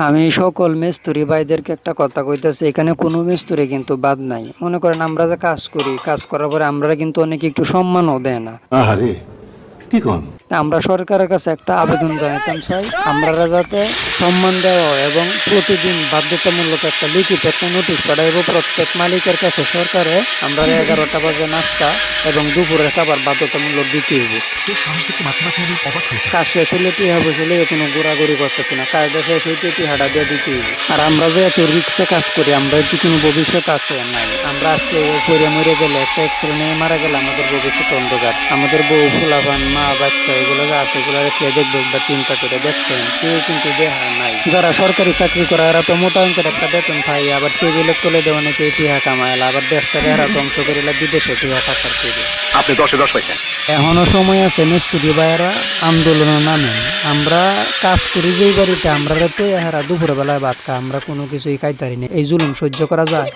আমি সকল মিস্ত্রি ভাইদেরকে একটা কথা কইতেছি, এখানে কোনো মিস্ত্রি কিন্তু বাদ নাই। মনে করেন আমরা যে কাজ করি, কাজ করার পরে আমরা কিন্তু অনেকে একটু সম্মানও দেয় না। আহারে কি কোন আমরা সরকারের কাছে একটা আবেদন জানাইতাম চাই, আমরা যাতে সম্মান দেওয়া হয় এবং প্রতিদিন বাধ্যতামূলক একটা লিখিত একটা নোটিশ পাঠাইব প্রত্যেক মালিকের কাছে সরকারে। আমরা 11টা বাজে নাস্তা এবং দুপুরের খাবার বাধ্যতামূলক দিতে হইব। কাজ শেষ হলে টিহা বসলে কোনো ঘোরাঘুরি করতেছি না, কাজটা শেষ হইতে টিহাটা দিয়ে দিতে হইব। আর আমরা যে এত রিক্সে কাজ করি, আমরা কি কোনো ভবিষ্যৎ আছে? নাই। আমরা আজকে পরে মরে গেলে, একটা অ্যাক্সিডেন্ট নিয়ে মারা গেলে আমাদের ভবিষ্যৎ অন্ধকার। আমাদের বউ ফুলাবান মা বাচ্চা এগুলো যে আছে, এগুলো কে দেখবে বা চিন্তা করে দেখছেন? কেউ কিন্তু দেখা নাই। যারা সরকারি চাকরি করে এরা তো মোটা অঙ্কের একটা বেতন পাই, আবার টেবিলের তলে দেওয়া নাকি টিহা কামাইল, আবার দেশটাকে এরা ধ্বংস করিলে বিদেশে টিহা পাচার করে। আপনি 10-10 পাইছেন। এখনো সময় আছে মিস্ত্রি ভাইয়েরা আন্দোলনের নামে। আমরা কাজ করি যেই বাড়িতে, আমরা রাতে এহারা দুপুর বেলায় ভাত খাই, আমরা কোনো কিছুই খাইতারি না। এই জুলুম সহ্য করা যায়?